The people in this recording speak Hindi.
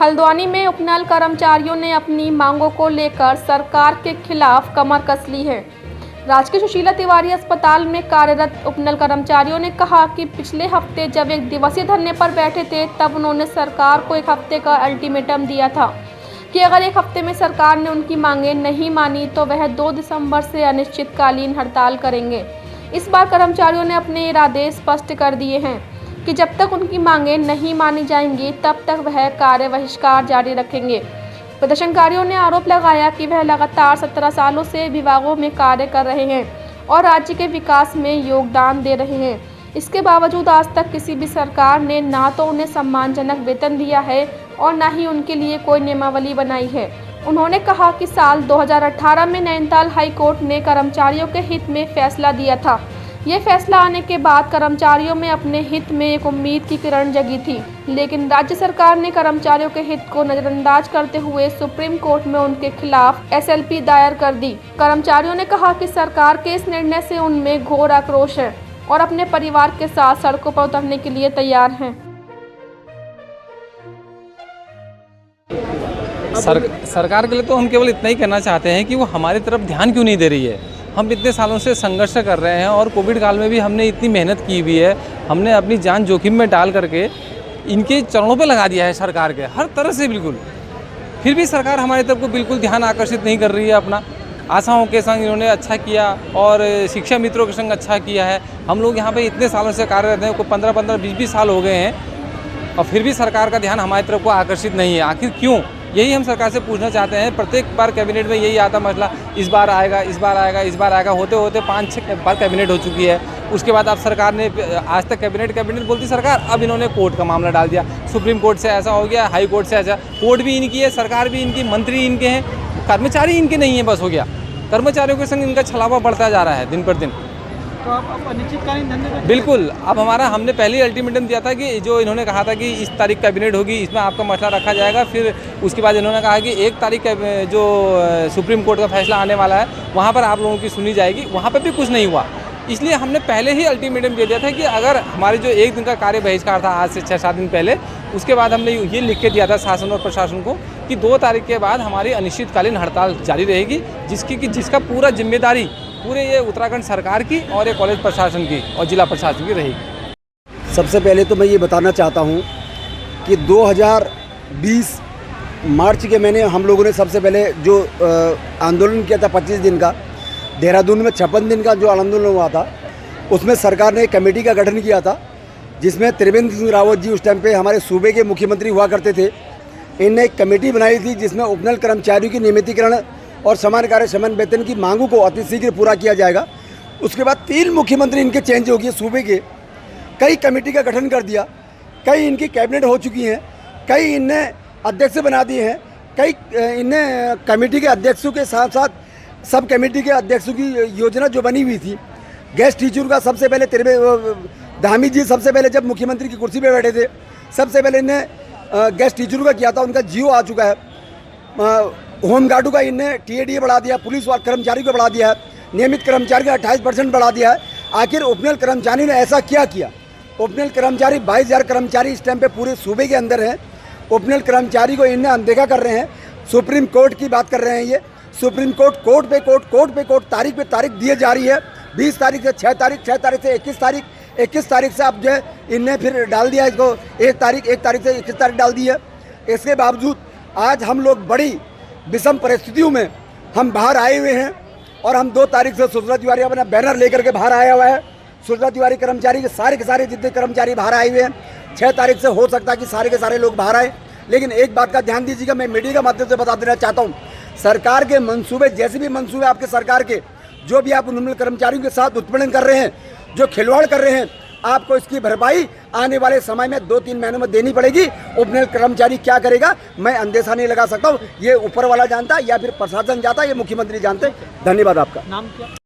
हल्द्वानी में उपनल कर्मचारियों ने अपनी मांगों को लेकर सरकार के खिलाफ कमर कस ली है। राजकीय सुशीला तिवारी अस्पताल में कार्यरत उपनल कर्मचारियों ने कहा कि पिछले हफ्ते जब एक दिवसीय धरने पर बैठे थे तब उन्होंने सरकार को एक हफ्ते का अल्टीमेटम दिया था कि अगर एक हफ्ते में सरकार ने उनकी मांगें नहीं मानी तो वह 2 दिसंबर से अनिश्चितकालीन हड़ताल करेंगे। इस बार कर्मचारियों ने अपने इरादे स्पष्ट कर दिए हैं कि जब तक उनकी मांगें नहीं मानी जाएंगी तब तक वह कार्य बहिष्कार जारी रखेंगे। प्रदर्शनकारियों ने आरोप लगाया कि वह लगातार 17 सालों से विभागों में कार्य कर रहे हैं और राज्य के विकास में योगदान दे रहे हैं। इसके बावजूद आज तक किसी भी सरकार ने ना तो उन्हें सम्मानजनक वेतन दिया है और ना ही उनके लिए कोई नियमावली बनाई है। उन्होंने कहा कि साल 2018 में नैनीताल हाई कोर्ट ने कर्मचारियों के हित में फैसला दिया था। ये फैसला आने के बाद कर्मचारियों में अपने हित में एक उम्मीद की किरण जगी थी, लेकिन राज्य सरकार ने कर्मचारियों के हित को नजरअंदाज करते हुए सुप्रीम कोर्ट में उनके खिलाफ SLP दायर कर दी। कर्मचारियों ने कहा कि सरकार के इस निर्णय से उनमें घोर आक्रोश है और अपने परिवार के साथ सड़कों पर उतरने के लिए तैयार हैं। सरकार के लिए तो हम केवल इतना ही कहना चाहते हैं कि वो हमारी तरफ ध्यान क्यों नहीं दे रही है। हम इतने सालों से संघर्ष कर रहे हैं और कोविड काल में भी हमने इतनी मेहनत की हुई है, हमने अपनी जान जोखिम में डाल करके इनके चरणों पे लगा दिया है सरकार के हर तरह से बिल्कुल। फिर भी सरकार हमारी तरफ को बिल्कुल ध्यान आकर्षित नहीं कर रही है। अपना आशाओं के संग इन्होंने अच्छा किया और शिक्षा मित्रों के संग अच्छा किया है। हम लोग यहाँ पे इतने सालों से कार्यरत हैं, को 15-15, 20-20 साल हो गए हैं और फिर भी सरकार का ध्यान हमारी तरफ को आकर्षित नहीं है। आखिर क्यों? यही हम सरकार से पूछना चाहते हैं। प्रत्येक बार कैबिनेट में यही आता मसला, इस बार आएगा, इस बार आएगा, इस बार आएगा, होते होते 5-6 बार कैबिनेट हो चुकी है। उसके बाद अब सरकार ने आज तक कैबिनेट बोलती सरकार, अब इन्होंने कोर्ट का मामला डाल दिया। सुप्रीम कोर्ट से ऐसा हो गया, हाई कोर्ट से ऐसा, कोर्ट भी इनकी है, सरकार भी इनकी, मंत्री इनके हैं, कर्मचारी इनके नहीं है, बस हो गया। कर्मचारियों के संग इनका छलावा बढ़ता जा रहा है दिन पर दिन। तो आप अनिश्चितकालीन धरने पे बिल्कुल। अब हमने पहले ही अल्टीमेटम दिया था कि जो इन्होंने कहा था कि इस तारीख कैबिनेट होगी, इसमें आपका मसला रखा जाएगा। फिर उसके बाद इन्होंने कहा कि 1 तारीख जो सुप्रीम कोर्ट का फैसला आने वाला है वहाँ पर आप लोगों की सुनी जाएगी। वहाँ पर भी कुछ नहीं हुआ, इसलिए हमने पहले ही अल्टीमेटम दे दिया था कि अगर हमारे जो 1 दिन का कार्य बहिष्कार था आज से 6-7 दिन पहले, उसके बाद हमने ये लिख के दिया था शासन और प्रशासन को कि 2 तारीख के बाद हमारी अनिश्चितकालीन हड़ताल जारी रहेगी, जिसका पूरा जिम्मेदारी पूरे ये उत्तराखंड सरकार की और ये कॉलेज प्रशासन की और जिला प्रशासन की रहेगी। सबसे पहले तो मैं ये बताना चाहता हूँ कि 2020 मार्च के महीने हम लोगों ने सबसे पहले जो आंदोलन किया था 25 दिन का, देहरादून में 56 दिन का जो आंदोलन हुआ था, उसमें सरकार ने एक कमेटी का गठन किया था जिसमें त्रिवेंद्र सिंह रावत जी उस टाइम पे हमारे सूबे के मुख्यमंत्री हुआ करते थे। इनने एक कमेटी बनाई थी जिसमें उपनल कर्मचारियों की नियमितीकरण और समान कार्य समान वेतन की मांगों को अतिशीघ्र पूरा किया जाएगा। उसके बाद 3 मुख्यमंत्री इनके चेंज हो गए सूबे के, कई कमेटी का गठन कर दिया, कई इनकी कैबिनेट हो चुकी हैं, कई इनने अध्यक्ष बना दिए हैं, कई इनने कमेटी के अध्यक्षों के साथ साथ सब कमेटी के अध्यक्षों की योजना जो बनी हुई थी, गेस्ट टीचर का सबसे पहले धामी जी सबसे पहले जब मुख्यमंत्री की कुर्सी पर बैठे थे सबसे पहले इन्हें गेस्ट टीचरों का किया था, उनका जियो आ चुका है। होमगार्डों का इनने TADA बढ़ा दिया, पुलिस कर्मचारी को बढ़ा दिया है, नियमित कर्मचारी का 28% बढ़ा दिया है। आखिर उपनल कर्मचारी ने ऐसा क्या किया? उपनल कर्मचारी 22,000 कर्मचारी इस टाइम पे पूरे सूबे के अंदर हैं। उपनल कर्मचारी को इनने अनदेखा कर रहे हैं। सुप्रीम कोर्ट की बात कर रहे हैं, ये सुप्रीम कोर्ट कोर्ट पे कोर्ट तारीख पे तारीख दिए जा रही है। 20 तारीख से 6 तारीख, 6 तारीख से 21 तारीख, 21 तारीख से अब जो है इनने फिर डाल दिया इसको 1 तारीख से 21 तारीख डाल दी है। इसके बावजूद आज हम लोग बड़ी विषम परिस्थितियों में हम बाहर आए हुए हैं और हम 2 तारीख से सुशीला तिवारी अपना बैनर लेकर के बाहर आया हुआ है। सुशीला तिवारी कर्मचारी के सारे जितने कर्मचारी बाहर आए हुए हैं। 6 तारीख से हो सकता है कि सारे के सारे लोग बाहर आए, लेकिन एक बात का ध्यान दीजिएगा, मैं मीडिया के माध्यम से बता देना चाहता हूँ, सरकार के मंसूबे, जैसे भी मंसूबे आपके सरकार के, जो भी आप उन कर्मचारियों के साथ उत्पीड़न कर रहे हैं, जो खिलवाड़ कर रहे हैं, आपको इसकी भरपाई आने वाले समय में 2-3 महीनों में देनी पड़ेगी। उपनल कर्मचारी क्या करेगा मैं अंदेशा नहीं लगा सकता हूँ, ये ऊपर वाला जानता है या फिर प्रशासन जानता है, ये मुख्यमंत्री जानते हैं। धन्यवाद। आपका नाम क्या?